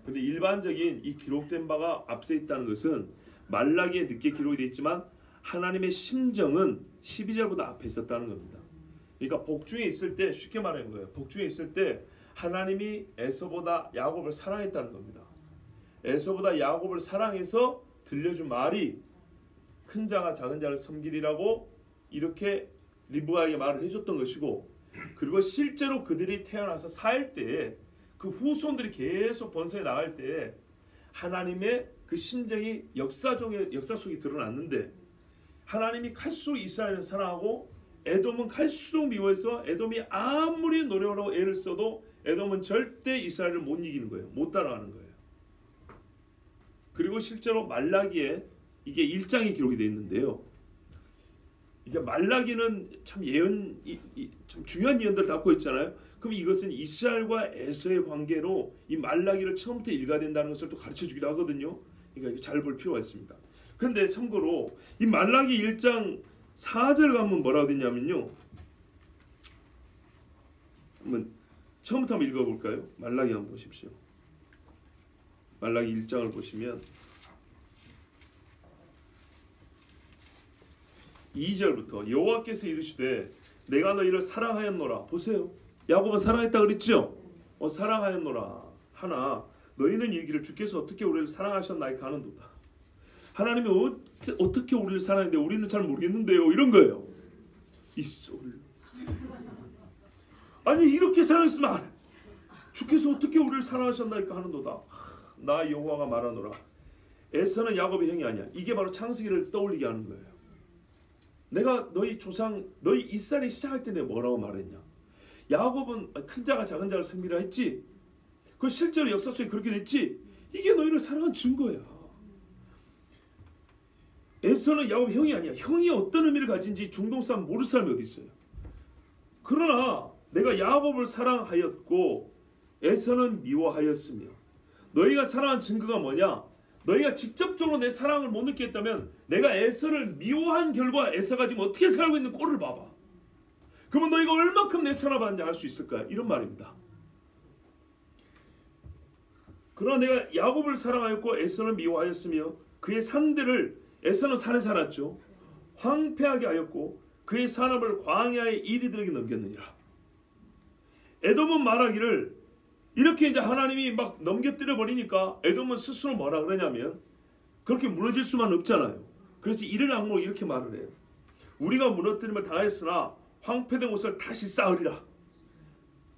근데 일반적인 이 기록된 바가 앞서 있다는 것은 말라기에 늦게 기록이 되어 있지만 하나님의 심정은 12절보다 앞에 있었다는 겁니다. 그러니까 복중에 있을 때, 쉽게 말하는 거예요. 복중에 있을 때 하나님이 에서보다 야곱을 사랑했다는 겁니다. 에서보다 야곱을 사랑해서 들려준 말이 큰 자가 작은 자를 섬기리라고 이렇게 리브가에게 말을 해줬던 것이고, 그리고 실제로 그들이 태어나서 살 때에 그 후손들이 계속 번성해 나갈 때에 하나님의 그 심정이 역사 속에 드러났는데, 하나님이 갈수록 이스라엘을 사랑하고 에돔은 갈수록 미워해서 에돔이 아무리 노력을 하고 애를 써도 에돔은 절대 이스라엘을 못 이기는 거예요. 못 따라가는 거예요. 그리고 실제로 말라기에 이게 1장이 기록이 되어 있는데요. 이게 말라기는 참 예언, 참 중요한 예언들을 담고 있잖아요. 그럼 이것은 이스라엘과 에서의 관계로 이 말라기를 처음부터 일가된다는 것을 또 가르쳐주기도 하거든요. 그러니까 잘 볼 필요가 있습니다. 그런데 참고로 이 말라기 1장 4절 가면 뭐라고 되냐면요. 한번 처음부터 한번 읽어볼까요? 말라기 한번 보십시오. 말라기 1장을 보시면 2절부터 여호와께서 이르시되 내가 너희를 사랑하였노라. 보세요. 야곱은 사랑했다 그랬죠? 사랑하였노라. 하나 너희는 이르기를 주께서 어떻게 우리를 사랑하셨나이까 하는도다. 하나님이 어떻게 우리를 사랑했는데 우리는 잘 모르겠는데요. 이런 거예요. 아니 이렇게 사랑했으면 주께서 어떻게 우리를 사랑하셨나이까 하는도다. 나 여호와가 말하노라. 에서는 야곱의 형이 아니야. 이게 바로 창세기를 떠올리게 하는 거예요. 내가 너희 조상, 너희 이스라엘이 시작할 때 내가 뭐라고 말했냐? 야곱은 큰 자가 작은 자를 섬기라 했지. 그 실제로 역사 속에 그렇게 됐지. 이게 너희를 사랑한 증거야. 에서는 야곱 형이 아니야. 형이 어떤 의미를 가진지 중동 사람 모를 사람이 어디 있어요. 그러나 내가 야곱을 사랑하였고 에서는 미워하였으며, 너희가 사랑한 증거가 뭐냐? 너희가 직접적으로 내 사랑을 못 느꼈다면 내가 에서를 미워한 결과 에서가 지금 어떻게 살고 있는 꼴을 봐봐. 그러면 너희가 얼마큼 내 사랑받는지 알 수 있을 거야. 이런 말입니다. 그러나 내가 야곱을 사랑하였고 에서는 미워하였으며 그의 산들을, 에서는 산에 살았죠, 황폐하게 하였고 그의 산업을 광야의 이리들에게 넘겼느니라. 에돔은 말하기를, 이렇게 이제 하나님이 막 넘겨뜨려 버리니까 에돔은 스스로 뭐라 그러냐면 그렇게 무너질 수만 없잖아요. 그래서 이를 악물고 이렇게 말을 해요. 우리가 무너뜨림을 당하였으나 황폐된 곳을 다시 쌓으리라.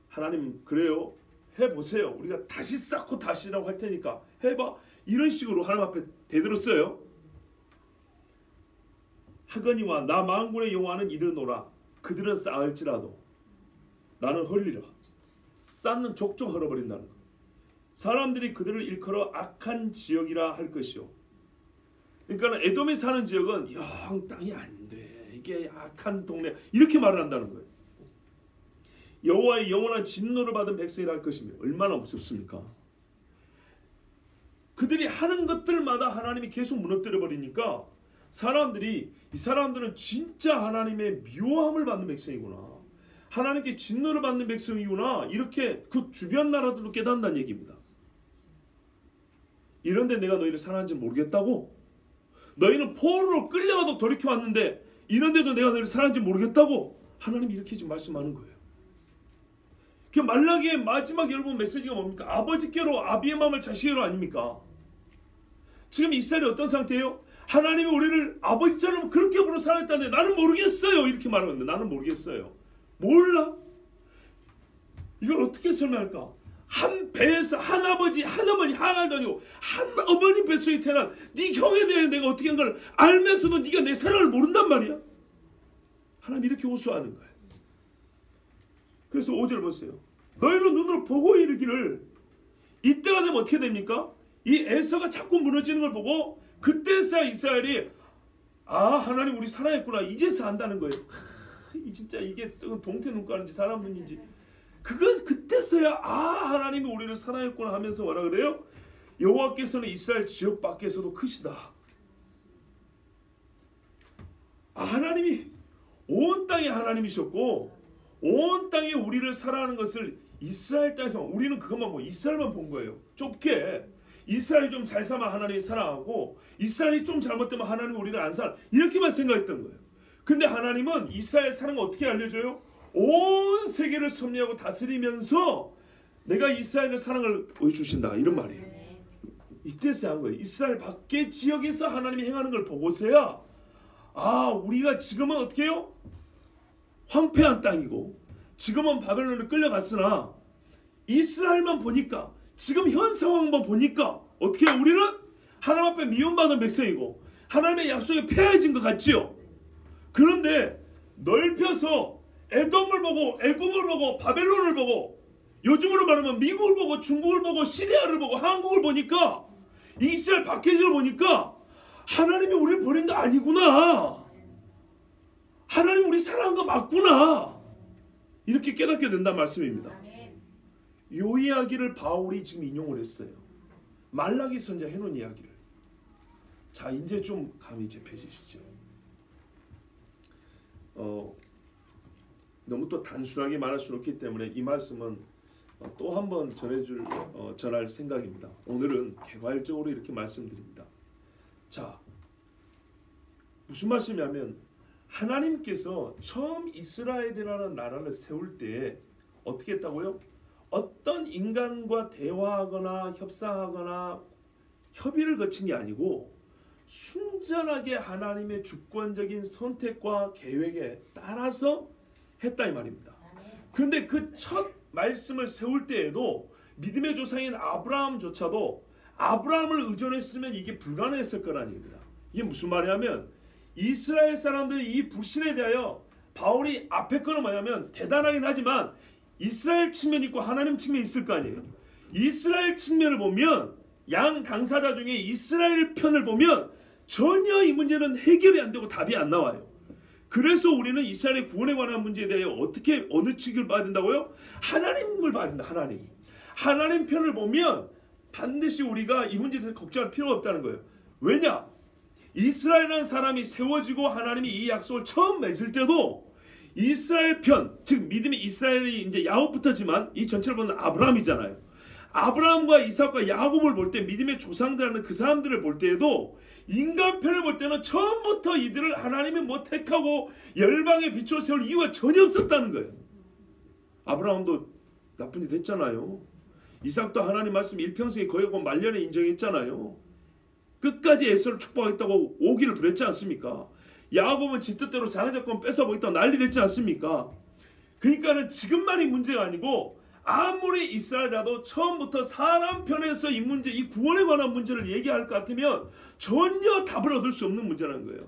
하나님 그래요? 해보세요. 우리가 다시 쌓고 다시라고 할 테니까 해봐. 이런 식으로 하나님 앞에 대들었어요. 하거니와 나 만군의 여호와는 이르노라. 그들은 쌓을지라도 나는 헐리라. 쌓는 족족 헐어버린다는 것. 사람들이 그들을 일컬어 악한 지역이라 할 것이요. 그러니까 에돔이 사는 지역은 영 땅이 안 돼. 이게 악한 동네. 이렇게 말을 한다는 거예요. 여호와의 영원한 진노를 받은 백성이라 할 것이며, 얼마나 무섭습니까? 그들이 하는 것들마다 하나님이 계속 무너뜨려 버리니까 사람들이 이 사람들은 진짜 하나님의 미워함을 받는 백성이구나. 하나님께 진노를 받는 백성이구나. 이렇게 그 주변 나라들도 깨닫는다는 얘기입니다. 이런데 내가 너희를 사랑하는지 모르겠다고? 너희는 포로로 끌려가도 돌이켜 왔는데 이런데도 내가 너희를 사랑하는지 모르겠다고? 하나님이 이렇게 지금 말씀하는 거예요. 그 말라기의 마지막 여러분 메시지가 뭡니까? 아버지께로 아비의 마음을 자식에게로 아닙니까? 지금 이스라엘이 어떤 상태예요? 하나님이 우리를 아버지처럼 그렇게 부르 사랑했다는데 나는 모르겠어요. 이렇게 말하는데 나는 모르겠어요. 몰라? 이걸 어떻게 설명할까? 한 배에서 한 아버지 한 어머니 하나도 아니고 한 어머니 뱃속에 태어난 네 형에 대해 내가 어떻게 한 걸 알면서도 네가 내 사랑을 모른단 말이야. 하나님 이렇게 호소하는 거예요. 그래서 5절 보세요. 너희는 눈으로 보고 이르기를. 이때가 되면 어떻게 됩니까? 이 에서가 자꾸 무너지는 걸 보고 그때서야 이스라엘이 아 하나님 우리 사랑했구나 이제서 안다는 거예요. 진짜 이게 동태 눈가는지 사람 눈인지 그때서야 아 하나님이 우리를 사랑했구나 하면서 뭐라 그래요? 여호와께서는 이스라엘 지역 밖에서도 크시다. 아 하나님이 온 땅에 하나님이셨고 온 땅에 우리를 사랑하는 것을 이스라엘 땅에서 우리는 그것만 보고 이스라엘만 본 거예요. 좁게 이스라엘이 좀 잘 살면 하나님이 사랑하고 이스라엘이 좀 잘못되면 하나님이 우리를 안 사랑 이렇게만 생각했던 거예요. 근데 하나님은 이스라엘 사랑을 어떻게 알려줘요? 온 세계를 섭리하고 다스리면서 내가 이스라엘의 사랑을 보여주신다 이런 말이에요. 이때서 한 거예요. 이스라엘 밖의 지역에서 하나님이 행하는 걸 보고서야 아 우리가 지금은 어떻게 해요? 황폐한 땅이고 지금은 바벨론을 끌려갔으나 이스라엘만 보니까 지금 현 상황만 보니까 어떻게 해요? 우리는 하나님 앞에 미움받은 백성이고 하나님의 약속에 패해진 것 같지요. 그런데 넓혀서 에돔을 보고 애굽을 보고 바벨론을 보고 요즘으로 말하면 미국을 보고 중국을 보고 시리아를 보고 한국을 보니까 이스라엘 밖에를 보니까 하나님이 우리를 버린 거 아니구나. 하나님 우리 사랑한 거 맞구나. 이렇게 깨닫게 된다는 말씀입니다. 이 이야기를 바울이 지금 인용을 했어요. 말라기 선지자 해놓은 이야기를. 자 이제 좀 감이 잡혀지시죠. 너무 또 단순하게 말할 수는 없기 때문에 이 말씀은 또 한 번 전할 생각입니다. 오늘은 개괄적으로 이렇게 말씀드립니다. 자 무슨 말씀이냐면 하나님께서 처음 이스라엘이라는 나라를 세울 때 어떻게 했다고요? 어떤 인간과 대화하거나 협상하거나 협의를 거친 게 아니고 순전하게 하나님의 주권적인 선택과 계획에 따라서 했다 이 말입니다. 그런데 그 첫 말씀을 세울 때에도 믿음의 조상인 아브라함조차도 아브라함을 의존했으면 이게 불가능했을 거라는 얘기입니다. 이게 무슨 말이냐면 이스라엘 사람들이 이 불신에 대하여 바울이 앞에 거는 뭐냐면 대단하긴 하지만 이스라엘 측면이 있고 하나님 측면이 있을 거 아니에요. 이스라엘 측면을 보면 양 당사자 중에 이스라엘 편을 보면 전혀 이 문제는 해결이 안 되고 답이 안 나와요. 그래서 우리는 이스라엘의 구원에 관한 문제에 대해 어떻게 어느 측을 봐야 된다고요? 하나님을 봐야 된다. 하나님 편을 보면 반드시 우리가 이 문제에 대해서 걱정할 필요가 없다는 거예요. 왜냐? 이스라엘이라는 사람이 세워지고 하나님이 이 약속을 처음 맺을 때도 이스라엘 편, 즉 믿음이 이스라엘이 이제 야곱부터지만 이 전체를 보면 아브라함이잖아요. 아브라함과 이삭과 야곱을 볼 때 믿음의 조상들하는 그 사람들을 볼 때에도 인간 편을 볼 때는 처음부터 이들을 하나님이 뭐 택하고 열방에 비춰 세울 이유가 전혀 없었다는 거예요. 아브라함도 나쁜 짓 했잖아요. 이삭도 하나님 말씀 일평생에 거역하고 말년에 인정했잖아요. 끝까지 에서를 축복하겠다고 오기를 부렸지 않습니까? 야곱은 지 뜻대로 장자권 뺏어보겠다고 난리를 했지 않습니까? 그러니까는 지금만이 문제가 아니고 아무리 이스라엘이라도 처음부터 사람 편에서 이 문제, 이 구원에 관한 문제를 얘기할 것 같으면 전혀 답을 얻을 수 없는 문제라는 거예요.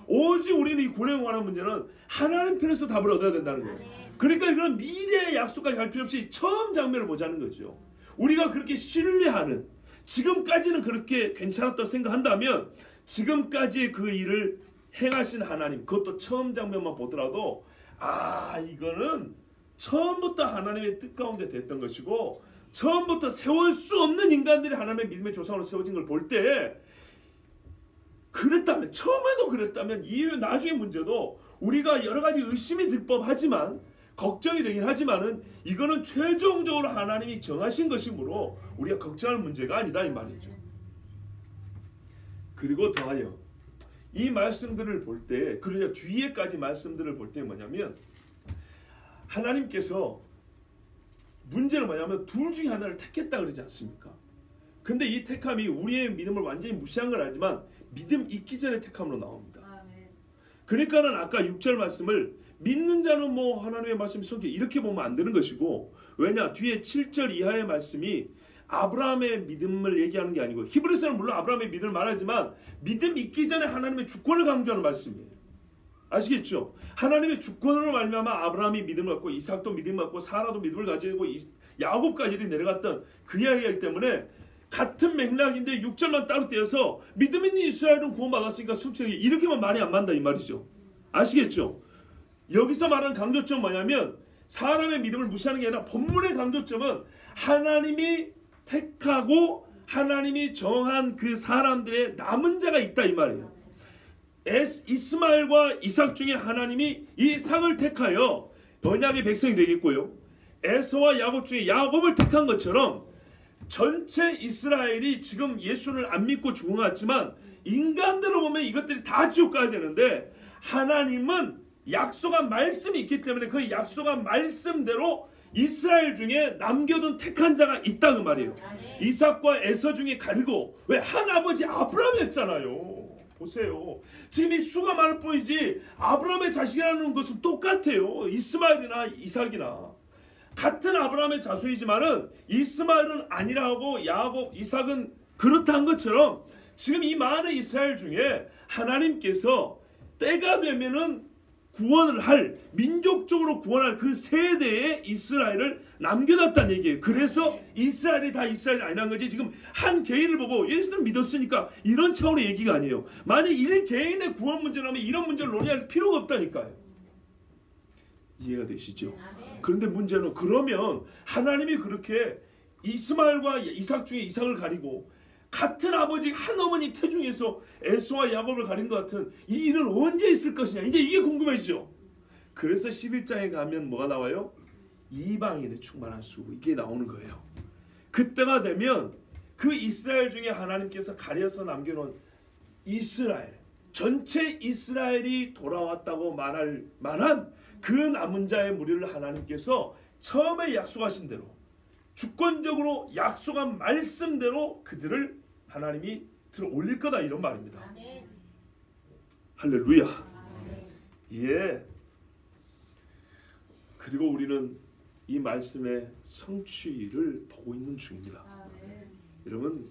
오직 우리는 이 구원에 관한 문제는 하나님 편에서 답을 얻어야 된다는 거예요. 그러니까 이건 미래의 약속까지 갈 필요 없이 처음 장면을 보자는 거죠. 우리가 그렇게 신뢰하는, 지금까지는 그렇게 괜찮았다고 생각한다면 지금까지의 그 일을 행하신 하나님, 그것도 처음 장면만 보더라도 아 이거는 처음부터 하나님의 뜻 가운데 됐던 것이고 처음부터 세울 수 없는 인간들이 하나님의 믿음의 조상으로 세워진 걸 볼 때 그랬다면, 처음에도 그랬다면 이후 나중에 문제도 우리가 여러 가지 의심이 들 법하지만, 걱정이 되긴 하지만은 이거는 최종적으로 하나님이 정하신 것이므로 우리가 걱정할 문제가 아니다 이 말이죠. 그리고 더하여 이 말씀들을 볼 때, 그러냐 뒤에까지 말씀들을 볼 때 뭐냐면, 하나님께서 문제는 뭐냐면 둘 중에 하나를 택했다 그러지 않습니까? 근데 이 택함이 우리의 믿음을 완전히 무시한 건 아니지만 믿음 있기 전에 택함으로 나옵니다. 그러니까는 아까 6절 말씀을 믿는 자는 뭐 하나님의 말씀이 속해 이렇게 보면 안 되는 것이고, 왜냐 뒤에 7절 이하의 말씀이 아브라함의 믿음을 얘기하는 게 아니고, 히브리서는 물론 아브라함의 믿음을 말하지만 믿음 있기 전에 하나님의 주권을 강조하는 말씀이에요. 아시겠죠? 하나님의 주권으로 말미암아 아브라함이 믿음을 갖고 이삭도 믿음을 갖고 사라도 믿음을 가지고 야곱까지 내려갔던 그 이야기이기 때문에 같은 맥락인데 6절만 따로 떼어서 믿음 있는 이스라엘은 구원받았으니까 성취하기, 이렇게만 말이 안 맞는다 이 말이죠. 아시겠죠? 여기서 말하는 강조점은 뭐냐면 사람의 믿음을 무시하는 게 아니라 본문의 강조점은 하나님이 택하고 하나님이 정한 그 사람들의 남은 자가 있다 이 말이에요. 이스마엘과 이삭 중에 하나님이 이삭을 택하여 언약의 백성이 되겠고요, 에서와 야곱 중에 야곱을 택한 것처럼 전체 이스라엘이 지금 예수를 안 믿고 죽은 것 같지만 인간대로 보면 이것들이 다 지옥 가야 되는데, 하나님은 약속한 말씀이 있기 때문에 그 약속한 말씀대로 이스라엘 중에 남겨둔 택한 자가 있다 그 말이에요. 이삭과 에서 중에 가리고, 왜 한 아버지 아브라함이었잖아요. 보세요. 지금 이 수가 많을 뿐이지 아브라함의 자식이라는 것은 똑같아요. 이스마엘이나 이삭이나 같은 아브라함의 자손이지만은 이스마엘은 아니라고 야곱, 이삭은 그렇다는 것처럼 지금 이 많은 이스라엘 중에 하나님께서 때가 되면은 구원을 할, 민족적으로 구원할 그 세대의 이스라엘을 남겨놨다는 얘기예요. 그래서 이스라엘이 다 이스라엘이 아니라는 거지, 지금 한 개인을 보고 예수는 믿었으니까 이런 차원의 얘기가 아니에요. 만약 1개인의 구원 문제라면 이런 문제를 논의할 필요가 없다니까요. 이해가 되시죠? 그런데 문제는, 그러면 하나님이 그렇게 이스마엘과 이삭 중에 이삭을 가리고 같은 아버지 한 어머니 태중에서 에서와 야곱을 가린 것 같은 이 일은 언제 있을 것이냐, 이제 이게 궁금해지죠. 그래서 11장에 가면 뭐가 나와요? 이방인의 충만한 수, 이게 나오는 거예요. 그때가 되면 그 이스라엘 중에 하나님께서 가려서 남겨놓은 이스라엘, 전체 이스라엘이 돌아왔다고 말할 만한 그 남은 자의 무리를 하나님께서 처음에 약속하신 대로, 주권적으로 약속한 말씀대로 그들을 하나님이 들어 올릴 거다, 이런 말입니다. 아멘. 할렐루야. 아멘. 예. 그리고 우리는 이 말씀의 성취를 보고 있는 중입니다. 아멘. 여러분,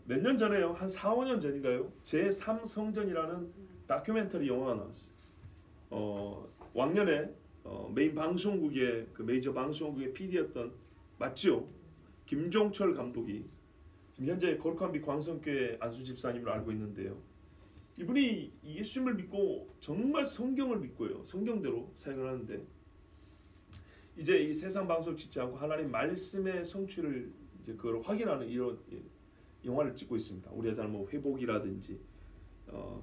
몇 년 전에요, 한 4, 5년 전인가요? 제3성전이라는 다큐멘터리 영화가 나왔어요. 왕년에 메인 방송국의 그 메이저 방송국의 PD였던, 맞죠? 김종철 감독이 지금 현재 거룩한빛 광성교회 안수 집사님으로 알고 있는데요. 이분이 예수님을 믿고 정말 성경을 믿고요, 성경대로 사역을 하는데, 이제 이 세상 방송을 짓지 않고 하나님 말씀의 성취를 이제 그걸 확인하는 이런 영화를 찍고 있습니다. 우리가 잘 뭐 회복이라든지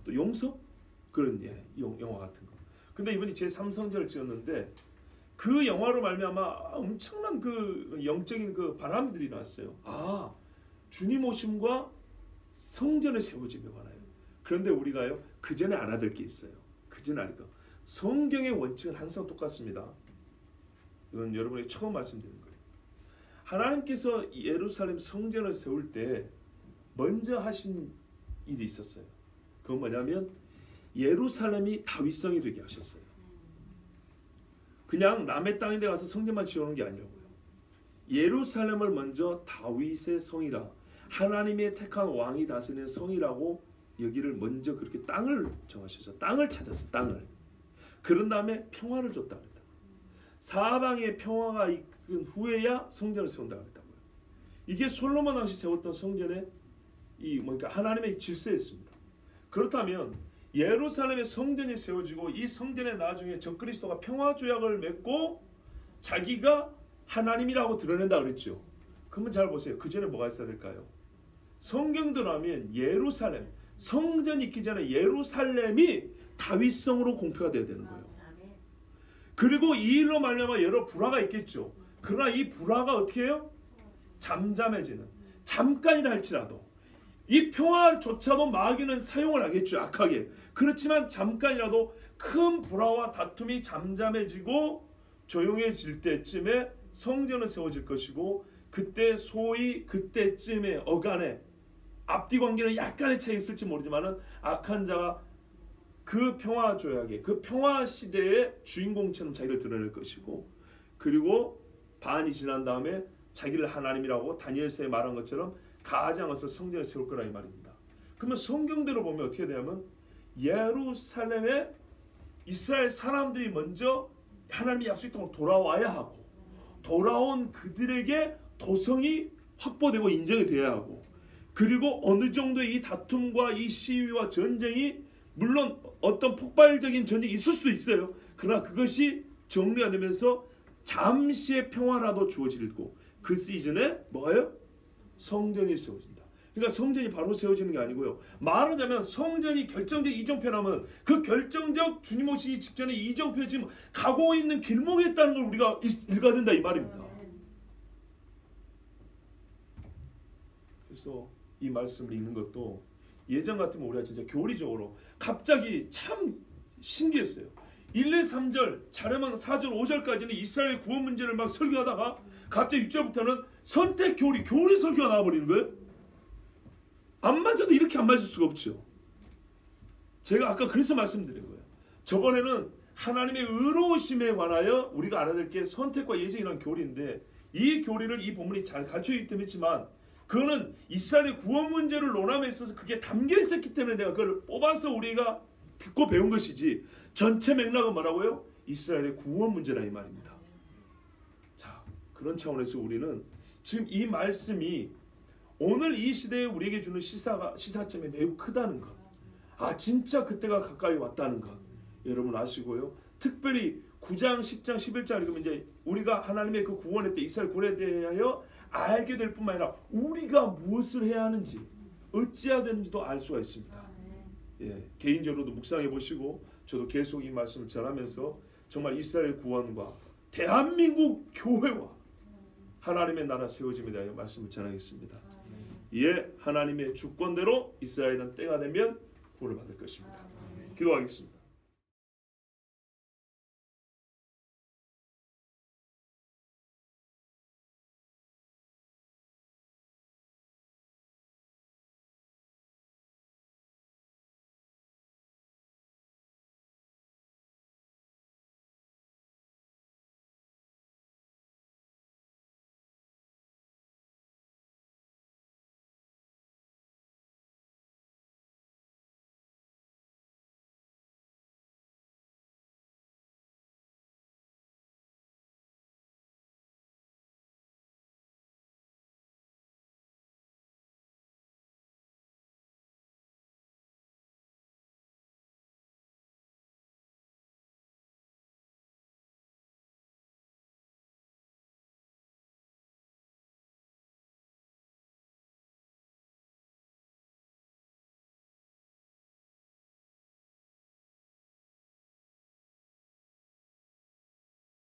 또 용서, 그런 영화 같은 거. 근데 이분이 제3성전을 찍었는데 그 영화로 말미암아 엄청난 그 영적인 그 바람들이 났어요. 아, 주님 오심과 성전의 세워짐에 관하여. 그런데 우리가요, 그 전에 알아야 될 게 있어요. 그 전에 알까? 성경의 원칙은 항상 똑같습니다. 이건 여러분이 처음 말씀드리는 거예요. 하나님께서 예루살렘 성전을 세울 때 먼저 하신 일이 있었어요. 그건 뭐냐면 예루살렘이 다윗성이 되게 하셨어요. 그냥 남의 땅인데 가서 성전만 지어놓은 게 아니라고요. 예루살렘을 먼저 다윗의 성이라, 하나님의 택한 왕이 다스리는 성이라고 여기를 먼저 그렇게 땅을 정하셔서 땅을 찾았어요. 땅을. 그런 다음에 평화를 줬다 그랬다. 사방에 평화가 이끈 후에야 성전을 세운다 그랬다고요. 이게 솔로몬 왕시 세웠던 성전의 그러니까 하나님의 질서였습니다. 그렇다면 예루살렘의 성전이 세워지고 이 성전에 나중에 적그리스도가 평화조약을 맺고 자기가 하나님이라고 드러낸다 그랬죠. 그러면 잘 보세요. 그 전에 뭐가 있어야 될까요? 성경대로 하면 예루살렘, 성전이 있기 전에 예루살렘이 다윗성으로 공표가 되어야 되는 거예요. 그리고 이 일로 말미암아 여러 불화가 있겠죠. 그러나 이 불화가 어떻게 해요? 잠잠해지는, 잠깐이라 할지라도 이 평화조차도 마귀는 사용을 하겠죠. 악하게. 그렇지만 잠깐이라도 큰 불화와 다툼이 잠잠해지고 조용해질 때쯤에 성전은 세워질 것이고, 그때 소위 그때쯤에 어간에 앞뒤 관계는 약간의 차이 있을지 모르지만은 악한 자가 그 평화 조약의 그 평화 시대의 주인공처럼 자기를 드러낼 것이고, 그리고 반이 지난 다음에 자기를 하나님이라고 다니엘서에 말한 것처럼 가장해서 성전을 세울 거라 이 말입니다. 그러면 성경대로 보면 어떻게 되냐면 예루살렘에 이스라엘 사람들이 먼저 하나님의 약속의 땅으로 돌아와야 하고, 돌아온 그들에게 도성이 확보되고 인정이 되어야 하고, 그리고 어느 정도의 이 다툼과 이 시위와 전쟁이, 물론 어떤 폭발적인 전쟁이 있을 수도 있어요. 그러나 그것이 정리가 되면서 잠시의 평화라도 주어지고, 그 시즌에 뭐예요? 성전이 세워진다. 그러니까 성전이 바로 세워지는 게 아니고요. 말하자면 성전이 결정적 이정표라면 그 결정적 주님 오시기 직전에 이정표 지금 가고 있는 길목에 있다는 걸 우리가 읽어야 된다 이 말입니다. 그래서 이 말씀을 읽는 것도 예전 같으면 우리가 진짜 교리적으로 갑자기 참 신기했어요. 1, 2, 3절, 자르면 4절, 5절까지는 이스라엘 구원 문제를 막 설교하다가 갑자기 6절부터는 선택 교리 설교가 나와버리는 거예요. 안 맞아도 이렇게 안 맞을 수가 없죠. 제가 아까 그래서 말씀드린 거예요. 저번에는 하나님의 의로우심에 관하여 우리가 알아야 될 게 선택과 예정이라는 교리인데, 이 교리를 이 본문이 잘 가르쳐주기 때문에 있지만, 그거는 이스라엘의 구원 문제를 논함에 있어서 그게 담겨 있었기 때문에 내가 그걸 뽑아서 우리가 듣고 배운 것이지, 전체 맥락은 뭐라고요? 이스라엘의 구원 문제라 이 말입니다. 자, 그런 차원에서 우리는 지금 이 말씀이 오늘 이 시대에 우리에게 주는 시사점이 매우 크다는 것, 진짜 그때가 가까이 왔다는 것 여러분 아시고요. 특별히 9장, 10장, 11장 읽으면 이제 우리가 하나님의 그 구원의 때 이스라엘 구원에 대하여 알게 될 뿐만 아니라 우리가 무엇을 해야 하는지, 어찌해야 되는지도 알 수가 있습니다. 예, 개인적으로도 묵상해 보시고, 저도 계속 이 말씀을 전하면서 정말 이스라엘 구원과 대한민국 교회와 하나님의 나라 세워짐에 대하여 말씀을 전하겠습니다. 예, 하나님의 주권대로 이스라엘은 때가 되면 구원을 받을 것입니다. 기도하겠습니다.